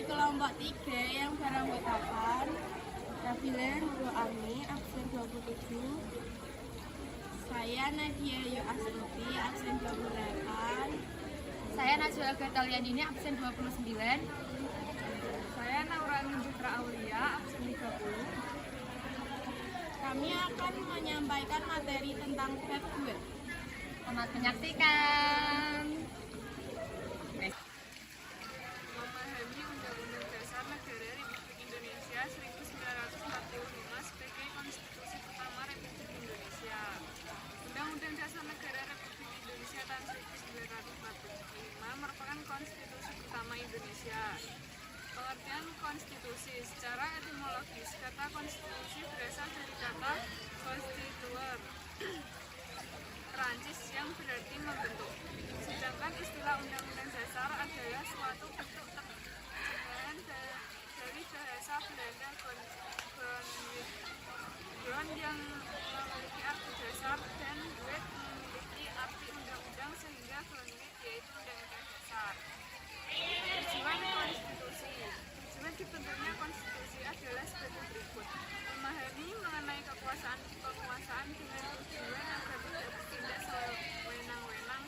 kelompok 3 yang beranggotakan Nabila Nurul Ami, absen 27. Saya Nadia Yu Astuti, absen 28. Saya Najwa Gatalianini, absen 29. Saya Naurani Putra Aulia, absen 30. Kami akan menyampaikan materi tentang bab 2. Selamat menyaksikan. Memahami Undang-Undang Dasar Negara Republik Indonesia 1945 sebagai konstitusi pertama Republik Indonesia. Undang-Undang Dasar Negara Republik Indonesia tahun 1945 merupakan konstitusi pertama Indonesia. Pengertian konstitusi secara etimologis, kata konstitusi berasal dari kata constituer Perancis yang berarti membentuk. Sedangkan istilah undang-undang dasar adalah suatu bentuk terjemahan dari bahasa Belanda grond yang memiliki arti dasar dan wet memiliki arti undang-undang sehingga grondwet yaitu undang-undang dasar. Tujuan konstitusi. Tujuan dibentuknya konstitusi adalah sebagai berikut: memahami mengenai kekuasaan dengan tujuan agar tidak bertindak sewenang-wenang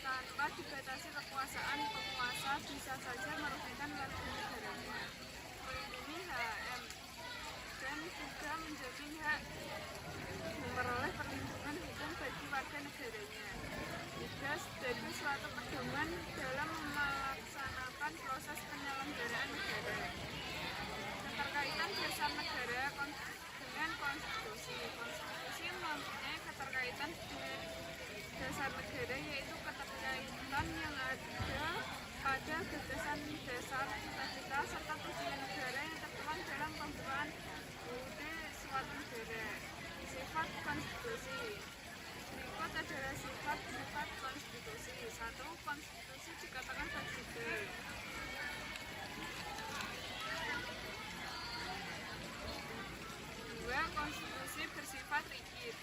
tanpa dibatasi kekuasaan penguasa bisa saja merugikan warga negaranya, melindungi HAM dan juga menjamin hak memperoleh perlindungan hukum bagi warga negaranya. Tiga, sebagai suatu pedoman dalam melaksanakan proses penyelenggaraan negara. Keterkaitan dasar negara dengan konstitusi. Konstitusi mempunyai keterkaitan dengan dasar negara, yaitu keterkaitan yang ada pada gagasan dasar cita-cita serta tujuan negara yang tertuang dalam pembukaan UUD suatu negara. Sifat konstitusi. Berikut adalah sifat-sifat konstitusi. 1. Konstitusi dikatakan fleksibel. 2. Konstitusi bersifat rigid.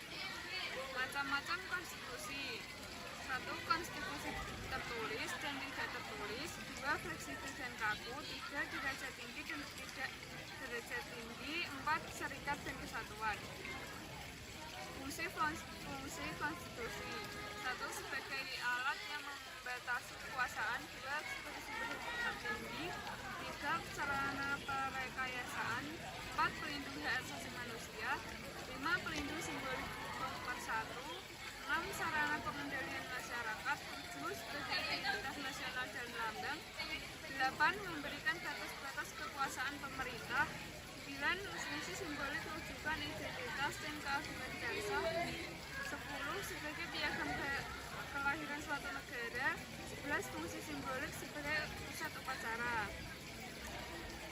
Macam-macam konstitusi. 1. Konstitusi tertulis dan tidak tertulis. 2. Fleksibel dan kaku. 3. Derajat tinggi dan tidak derajat tinggi. 4. Serikat dan kesatuan. Fungsi konstitusi. 1. Sebagai alat yang membatasi kekuasaan. 2. Sebagai sumber hukum tertinggi. 3. Sarana perekayasaan. 4. Pelindung hak asasi manusia. 5. Pelindung simbolik pemersatu. 6. Sarana pengendalian masyarakat. 7. Sebagai identitas nasional dan lambang. 8. Memberikan batas-batas kekuasaan pemerintah. 9. Fungsi simbolik rujukan identitas dan keagungan bangsa. 10. Sebagai piagam kelahiran suatu negara. 11. Fungsi simbolik sebagai pusat upacara.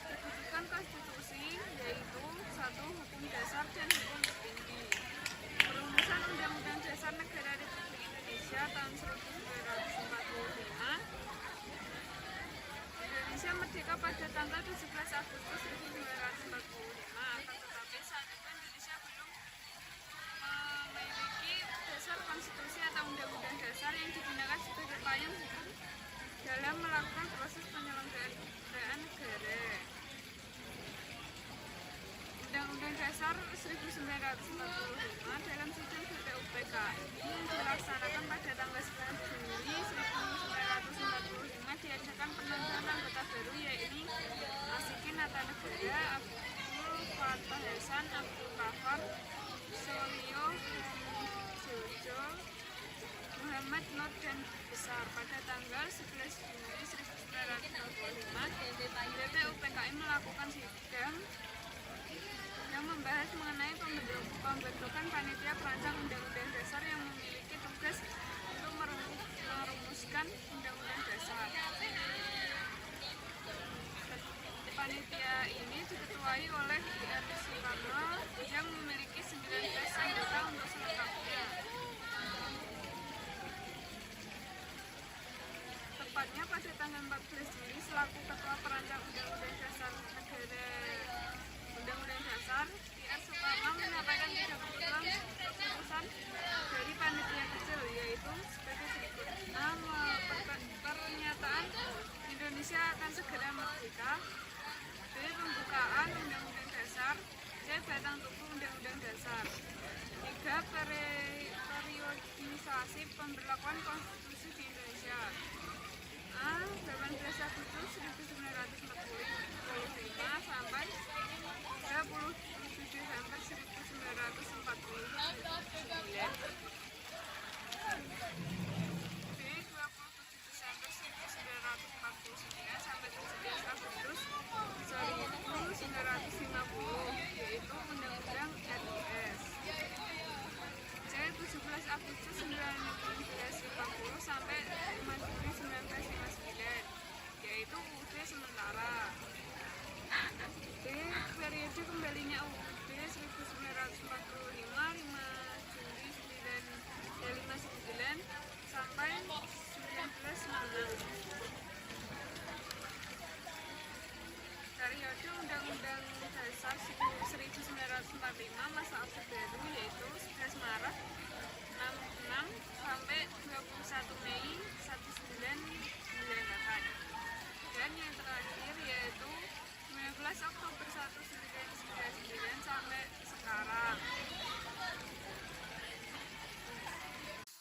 Kedudukan konstitusi yaitu 1. Hukum dasar dan hukum tertinggi. Perumusan Undang-Undang Dasar Negara Republik Indonesia tahun 1945. Indonesia merdeka pada tanggal 17 Agustus 1945, akan tetapi saat itu Indonesia belum memiliki dasar konstitusi atau undang-undang dasar yang digunakan sebagai payung hukum dalam melakukan proses penyelenggaraan negara. Undang-Undang Dasar 1945 dalam sidang BPUPKI yang dilaksanakan pada tanggal 9 Juli 1945 diadakan penambahan anggota baru, yaitu Asikin Natanegara, Abdul Fattah Hasan, Abdul Qahar, Solio Jojo, Muhammad Nur dan Besar. Pada tanggal 11 Juli 1945 BPUPKI melakukan sidang yang membahas mengenai pembentukan panitia perancang undang-undang dasar yang memiliki tugas untuk merumuskan undang-undang dasar. Panitia ini diketuai oleh D.R. Soekarno yang memiliki 19 anggota untuk selengkapnya. Tepatnya pada tanggal 14 Juli selaku Ketua Perancang Undang-Undang Dasar D.R. Soekarno menyampaikan tiga keputusan dari panitia kecil, yaitu sebagai berikut. Pernyataan Indonesia akan segera merdeka. Merdeka. B. Pembukaan Undang-Undang Dasar. C. Batang tubuh Undang-Undang Dasar. 3. Periodisasi pemberlakuan konstitusi di Indonesia. A. 18 Agustus 1945 sampai 27 Desember 1949. B. 27 Desember 1949 sampai 17 Agustus 1950, yaitu Undang-Undang RIS. C. 17 Agustus 1950 sampai 5 Juli 1959, yaitu UUD sementara. D. Periode kembalinya UUD 1945 5 Juli 59 sampai 1996. Periode Undang-Undang Dasar 1945 masa Orde Baru, yaitu 11 Maret 66 sampai 21 Mei 1998. Dan yang terakhir yaitu 19 Oktober 1999 sampai sekarang.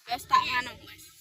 Wes tak nganu Mas.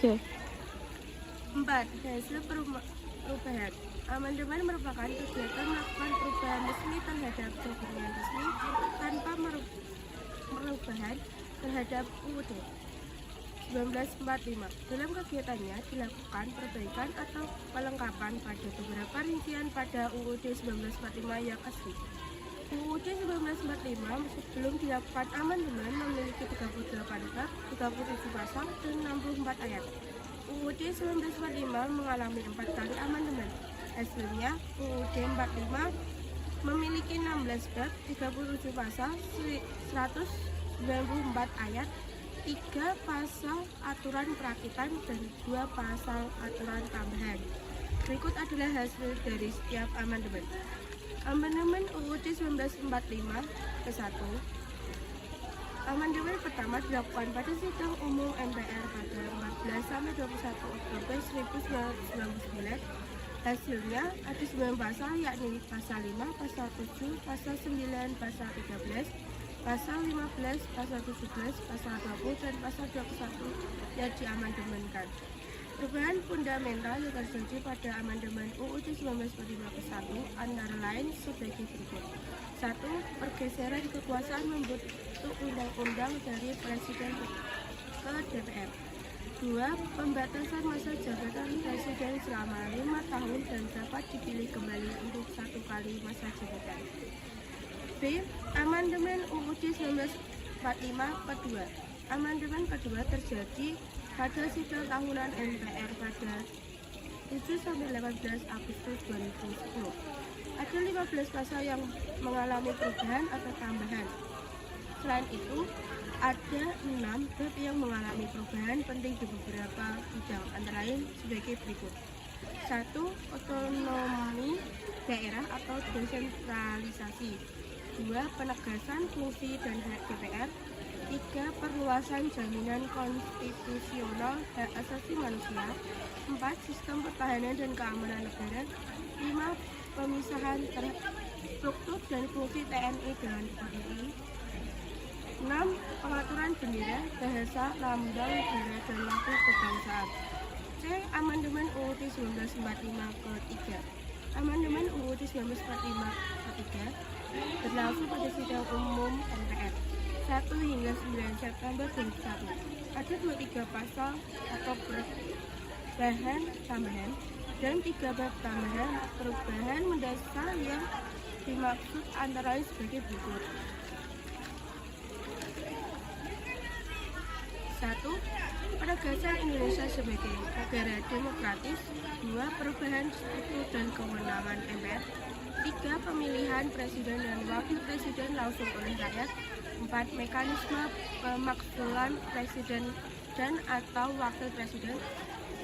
3. 4. Hasil perubahan. Amandemen merupakan kegiatan melakukan perubahan resmi terhadap dokumen resmi tanpa perubahan terhadap UUD 1945. Dalam kegiatannya dilakukan perbaikan atau pelengkapan pada beberapa rincian pada UUD 1945 yang asli. UUD 1945 sebelum dilakukan amandemen memiliki 38 bab, 37 pasal, dan 64 ayat. UUD 1945 mengalami 4 kali amandemen. Hasilnya, UUD 45 memiliki 16 bab, 37 pasal, 194 ayat, 3 pasal aturan perakitan, dan 2 pasal aturan tambahan. Berikut adalah hasil dari setiap amandemen. Amandemen UUD 1945 ke-1. Amandemen pertama dilakukan pada sidang umum MPR pada 14-21 Oktober 1999. Hasilnya ada 9 pasal, yakni pasal 5, pasal 7, pasal 9, pasal 13, pasal 15, pasal 17, pasal 20, dan pasal 21 yang diamandemenkan. Perubahan fundamental yang terjadi pada amandemen UUD 1945 ke-1 antara lain sebagai berikut. 1. Pergeseran kekuasaan membentuk undang-undang dari Presiden ke DPR. 2. Pembatasan masa jabatan Presiden selama 5 tahun dan dapat dipilih kembali untuk 1 kali masa jabatan. B. Amandemen UUD 1945 kedua. Amandemen kedua terjadi pada sidang tahunan MPR pada 7-18 Agustus 2010. Ada 15 pasal yang mengalami perubahan atau tambahan. Selain itu, ada 6 bab yang mengalami perubahan penting di beberapa bidang, antara lain sebagai berikut. 1. Otonomi daerah atau desentralisasi. 2. Penegasan fungsi dan hak DPR. 3. Perluasan jaminan konstitusional hak asasi manusia. 4. Sistem pertahanan dan keamanan negara. 5. Pemisahan struktur dan fungsi TNI dengan POLI. 6. Pengaturan bendera, bahasa, lambang negara, dan lagu kebangsaan. C. Amandemen UUD 1945 ke-3. Amandemen UUD 1945 ke-3 berlangsung pada sidang umum MPR 1 hingga 9 September 2001. Ada 23 pasal atau perubahan tambahan dan 3 bab tambahan. Perubahan mendasar yang dimaksud antara lain sebagai berikut. 1. Penegasan Indonesia sebagai negara demokratis. 2. Perubahan struktur dan kewenangan MPR. 3. Pemilihan presiden dan wakil presiden langsung oleh rakyat. 4. Mekanisme pemakzulan presiden dan atau wakil presiden.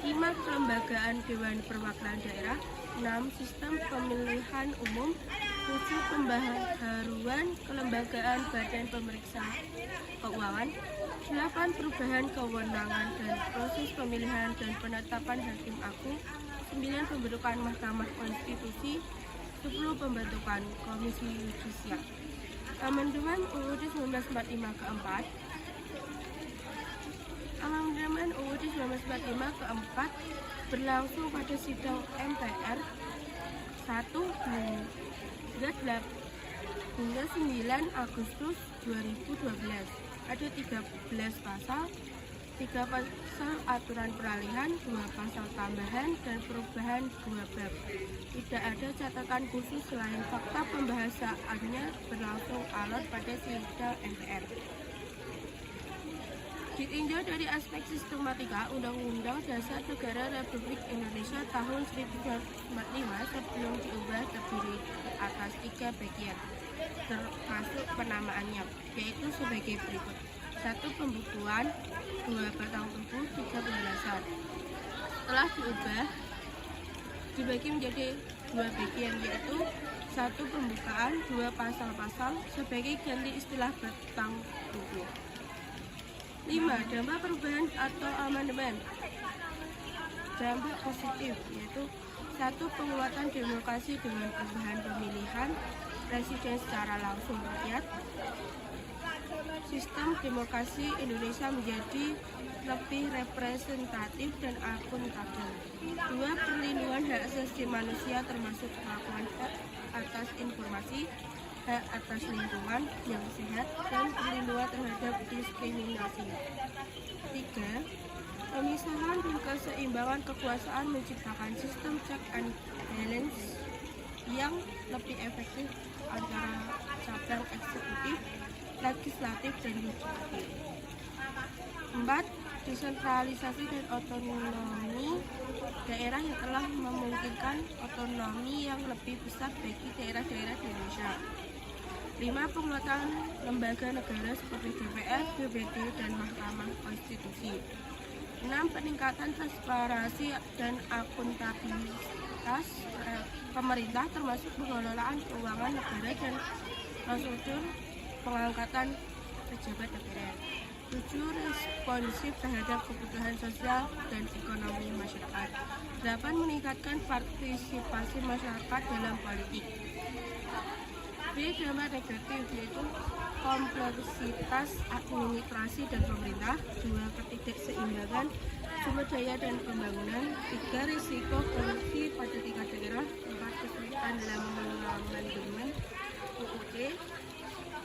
5. Kelembagaan Dewan Perwakilan Daerah. 6. Sistem pemilihan umum. 7. Pembaharuan kelembagaan Badan Pemeriksa Keuangan. 8. Perubahan kewenangan dan proses pemilihan dan penetapan hakim agung. 9. Pembentukan Mahkamah Konstitusi. 10. Pembentukan Komisi Yudisial. Amandemen UUD 1945 keempat. Amandemen UUD 1945 keempat berlangsung pada sidang MPR 1 hingga 9 Agustus 2012. Ada 13 pasal, 3 pasal aturan peralihan, 2 pasal tambahan, dan perubahan 2 bab. Tidak ada catatan khusus selain fakta pembahasannya berlangsung alot pada sidang MPR. Ditinjau dari aspek sistematika, Undang-Undang Dasar Negara Republik Indonesia tahun 1945 sebelum diubah terdiri atas 3 bagian, termasuk penamaannya, yaitu sebagai berikut. 1. Pembukuan, 2. Batang tubuh, 3. Penjelasan. Setelah diubah, dibagi menjadi 2 bagian, yaitu 1. Pembukaan, 2. Pasal-pasal sebagai ganti istilah batang tubuh. 5. Dampak perubahan atau amandemen. Dampak positif, yaitu 1. Penguatan demokrasi dengan perubahan pemilihan presiden secara langsung rakyat. Sistem demokrasi Indonesia menjadi lebih representatif dan akuntabel. 2. Perlindungan hak asasi manusia termasuk pengakuan hak atas informasi, hak atas lingkungan yang sehat, dan perlindungan terhadap diskriminasi. 3. Pemisahan dan keseimbangan kekuasaan menciptakan sistem check and balance yang lebih efektif antara cabang eksekutif, legislatif, dan yudikatif. 4. Desentralisasi dan otonomi daerah yang telah memungkinkan otonomi yang lebih besar bagi daerah-daerah di Indonesia. 5. Penguatan lembaga negara seperti DPR, BPD, dan Mahkamah Konstitusi. 6. Peningkatan transparansi dan akuntabilitas pemerintah termasuk pengelolaan keuangan negara dan prosedur pengangkatan pejabat negara. 7. Responsif terhadap kebutuhan sosial dan ekonomi masyarakat. 8. Meningkatkan partisipasi masyarakat dalam politik. B. Dampak negatif yaitu kompleksitas administrasi dan pemerintah. 2. Ketidakseimbangan sumber daya dan pembangunan. 3. Risiko korupsi pada tingkat daerah. 4. Kesulitan dalam mengamandemen UUD.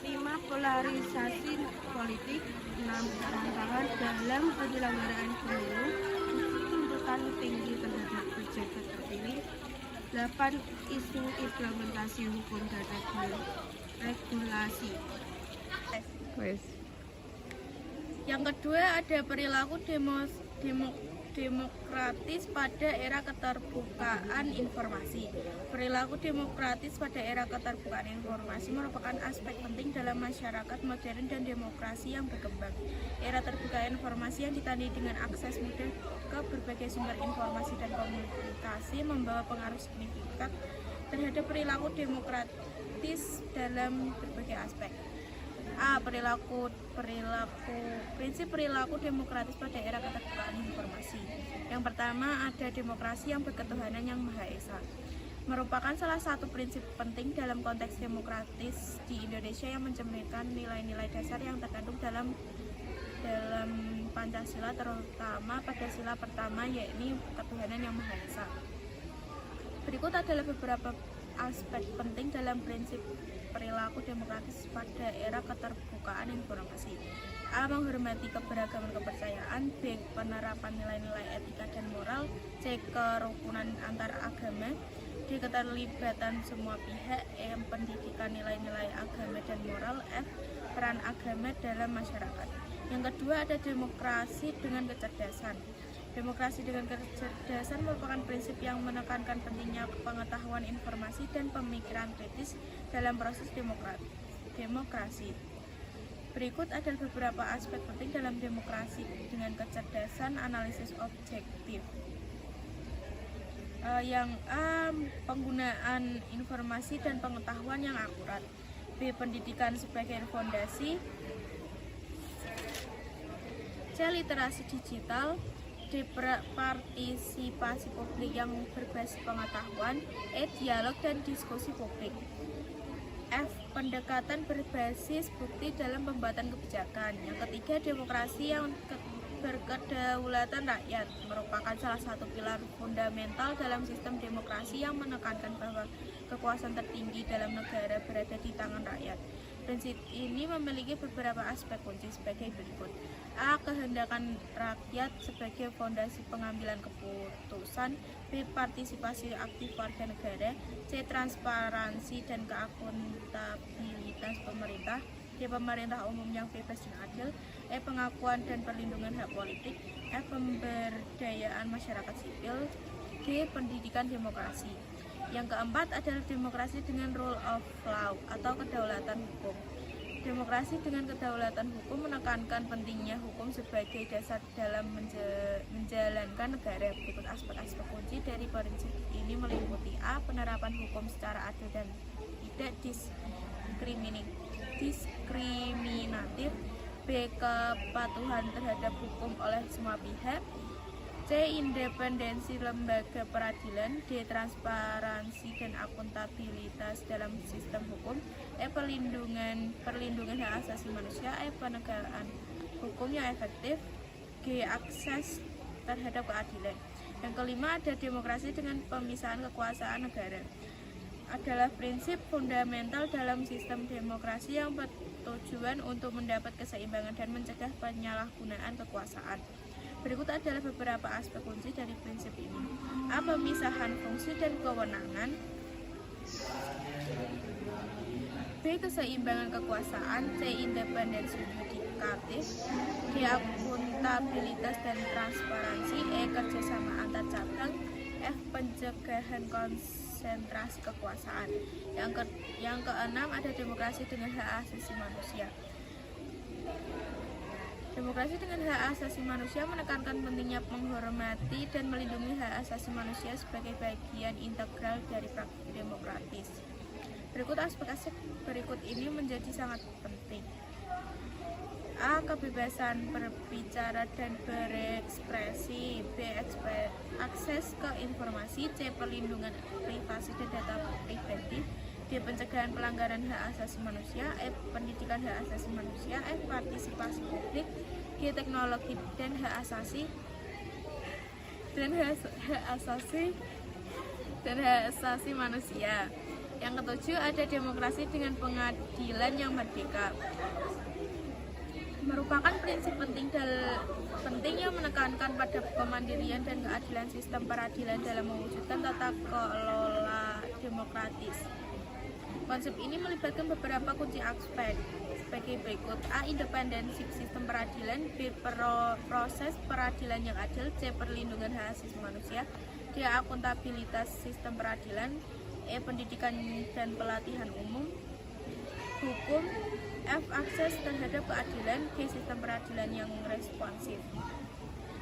5. Polarisasi politik. 6. Tantangan dalam penyelenggaraan pemilu. 7. Tuntutan tinggi terhadap pejabat terpilih. 8. Isu implementasi hukum dan regulasi. Yang kedua ada perilaku demokratis pada era keterbukaan informasi. Perilaku demokratis pada era keterbukaan informasi merupakan aspek penting dalam masyarakat modern dan demokrasi yang berkembang. Era terbuka informasi yang ditandai dengan akses mudah ke berbagai sumber informasi dan komunikasi membawa pengaruh signifikan terhadap perilaku demokratis dalam berbagai aspek. A. Prinsip perilaku demokratis pada era keterbukaan informasi. Yang pertama, ada demokrasi yang berketuhanan yang Maha Esa. Merupakan salah satu prinsip penting dalam konteks demokratis di Indonesia yang mencerminkan nilai-nilai dasar yang terkandung dalam Pancasila, terutama pada sila pertama yakni ketuhanan yang Maha Esa. Berikut adalah beberapa aspek penting dalam prinsip perilaku demokratis pada era keterbukaan informasi. A. Menghormati keberagaman kepercayaan. B. Penerapan nilai-nilai etika dan moral. C. Kerukunan antar agama. D. Keterlibatan semua pihak. E. Pendidikan nilai-nilai agama dan moral. F. Peran agama dalam masyarakat. Yang kedua ada demokrasi dengan kecerdasan. Demokrasi dengan kecerdasan merupakan prinsip yang menekankan pentingnya pengetahuan informasi dan pemikiran kritis dalam proses demokrasi. Berikut adalah beberapa aspek penting dalam demokrasi dengan kecerdasan analisis objektif. Yang A. Penggunaan informasi dan pengetahuan yang akurat. B. Pendidikan sebagai fondasi. C. Literasi digital. D. Partisipasi publik yang berbasis pengetahuan. E. Dialog dan diskusi publik. F. Pendekatan berbasis bukti dalam pembuatan kebijakan. Yang ketiga, demokrasi yang berkedaulatan rakyat merupakan salah satu pilar fundamental dalam sistem demokrasi yang menekankan bahwa kekuasaan tertinggi dalam negara berada di tangan rakyat. Prinsip ini memiliki beberapa aspek kunci sebagai berikut. A. Kehendakan rakyat sebagai fondasi pengambilan keputusan. B. Partisipasi aktif warga negara. C. Transparansi dan keakuntabilitas pemerintah. D. Pemerintah umum yang bebas dan adil. E. Pengakuan dan perlindungan hak politik. F. Pemberdayaan masyarakat sipil. D. Pendidikan demokrasi. Yang keempat adalah demokrasi dengan rule of law atau kedaulatan hukum. Demokrasi dengan kedaulatan hukum menekankan pentingnya hukum sebagai dasar dalam menjalankan negara. Berikut aspek-aspek kunci dari prinsip ini meliputi A. Penerapan hukum secara adil dan tidak diskriminatif. B. Kepatuhan terhadap hukum oleh semua pihak. C. Independensi lembaga peradilan. D. Transparansi dan akuntabilitas dalam sistem hukum. E. Perlindungan hak asasi manusia. E. Penegakan hukum yang efektif. G. Akses terhadap keadilan. Yang kelima ada demokrasi dengan pemisahan kekuasaan negara. Adalah prinsip fundamental dalam sistem demokrasi yang bertujuan untuk mendapat keseimbangan dan mencegah penyalahgunaan kekuasaan. Berikut adalah beberapa aspek kunci dari prinsip ini. A. Pemisahan fungsi dan kewenangan. B. Keseimbangan kekuasaan. C. Independensi yudikatif. D. Akuntabilitas dan transparansi. E. Kerjasama antar cabang. F. Pencegahan konsentrasi kekuasaan. Yang keenam ada demokrasi dengan hak asasi manusia. Demokrasi dengan hak asasi manusia menekankan pentingnya menghormati dan melindungi hak asasi manusia sebagai bagian integral dari praktik demokratis. Aspek-aspek berikut ini menjadi sangat penting. A. Kebebasan berbicara dan berekspresi. B. Akses ke informasi. C. Perlindungan privasi dan data pribadi. D. Pencegahan pelanggaran hak asasi manusia. E. Pendidikan hak asasi manusia. F. Partisipasi publik. G. Teknologi dan hak asasi manusia. Yang ketujuh ada demokrasi dengan pengadilan yang merdeka. Merupakan prinsip penting yang menekankan pada kemandirian dan keadilan sistem peradilan dalam mewujudkan tata kelola demokratis. Konsep ini melibatkan beberapa kunci aspek sebagai berikut. A. Independensi sistem peradilan. B. Proses peradilan yang adil. C. Perlindungan hak asasi manusia. D. Akuntabilitas sistem peradilan. E. Pendidikan dan pelatihan umum hukum. F. Akses terhadap keadilan. G. Sistem peradilan yang responsif.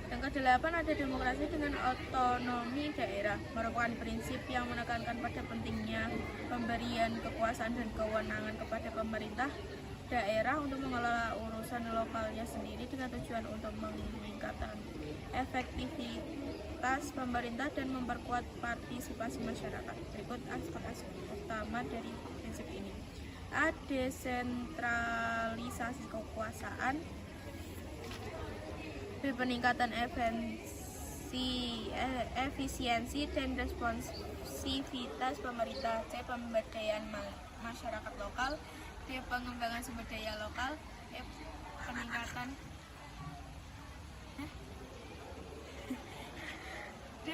Yang kedelapan ada demokrasi dengan otonomi daerah. Merupakan prinsip yang menekankan pada pentingnya pemberian kekuasaan dan kewenangan kepada pemerintah daerah untuk mengelola urusan lokalnya sendiri dengan tujuan untuk meningkatkan efektivitas pemerintah dan memperkuat partisipasi masyarakat. Berikut aspek-aspek utama dari prinsip ini. A. Desentralisasi kekuasaan. B. Peningkatan efisiensi dan responsivitas pemerintah. C. Pemberdayaan masyarakat lokal. D. Pengembangan sumber daya lokal. E. Peningkatan D.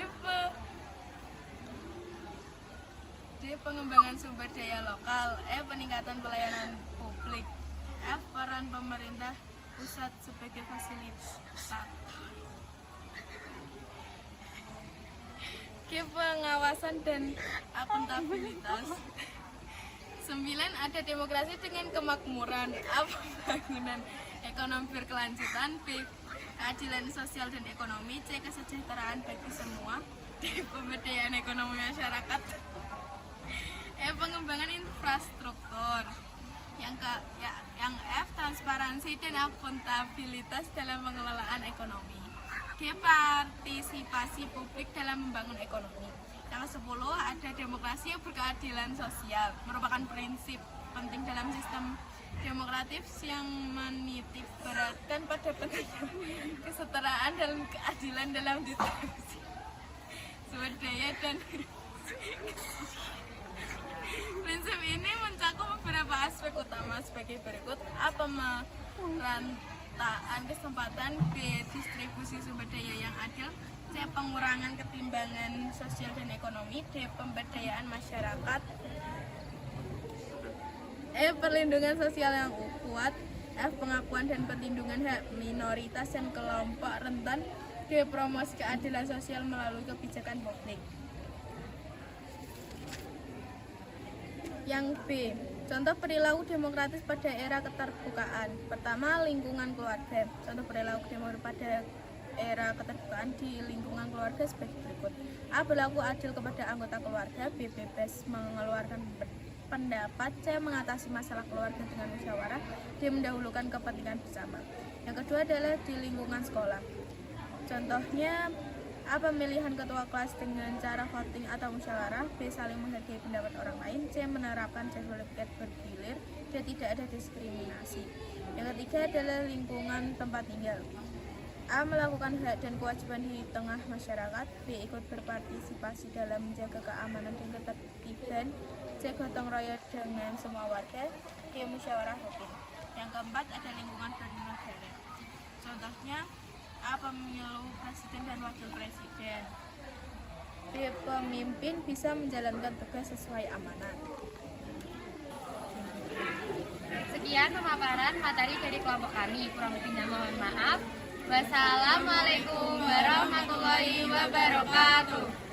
Pengembangan sumber daya lokal. E. Peningkatan pelayanan publik. F. Peran pemerintah pusat sebagai fasilitator. G. Pengawasan dan akuntabilitas. 9. Ada demokrasi dengan kemakmuran. A. Pembangunan ekonomi berkelanjutan. B. Keadilan sosial dan ekonomi. C. Kesejahteraan bagi semua. D. Pemberdayaan ekonomi masyarakat. E. Pengembangan infrastruktur. Yang F. Transparansi dan akuntabilitas dalam pengelolaan ekonomi. G. Partisipasi publik dalam membangun ekonomi. Yang ke-10 ada demokrasi yang berkeadilan sosial. Merupakan prinsip penting dalam sistem demokratis yang menitik beratkan pada pentingnya kesetaraan dan keadilan dalam distribusi sumber daya dan prinsip ini mencakup beberapa aspek utama sebagai berikut. A. Pemerataan kesempatan. B. Distribusi sumber daya yang adil. C. Pengurangan ketimbangan sosial dan ekonomi. D. Pemberdayaan masyarakat. E. Perlindungan sosial yang kuat. F. Pengakuan dan perlindungan hak minoritas dan kelompok rentan. D. Promosi keadilan sosial melalui kebijakan publik. Yang B. Contoh perilaku demokratis pada era keterbukaan. Pertama, lingkungan keluarga. Contoh perilaku demokratis pada era keterbukaan di lingkungan keluarga sebagai berikut. A. Berlaku adil kepada anggota keluarga. B. Bebas mengeluarkan pendapat. C. Mengatasi masalah keluarga dengan musyawarah. D. Mendahulukan kepentingan bersama. Yang kedua adalah di lingkungan sekolah. Contohnya A. Pemilihan ketua kelas dengan cara voting atau musyawarah. B. Saling menghargai pendapat orang lain. C. Menerapkan jadwal piket bergilir. D. Tidak ada diskriminasi. Yang ketiga adalah lingkungan tempat tinggal. A. Melakukan hak dan kewajiban di tengah masyarakat. B. Ikut berpartisipasi dalam menjaga keamanan dan ketertiban. C. Gotong royong dengan semua warga. D. Musyawarah rutin. Yang keempat ada lingkungan bernegara. Contohnya A. Pemilu presiden dan wakil presiden. B. Pemimpin bisa menjalankan tugas sesuai amanat. Sekian pemaparan materi dari kelompok kami. Kurang lebihnya mohon maaf. Wassalamualaikum warahmatullahi wabarakatuh.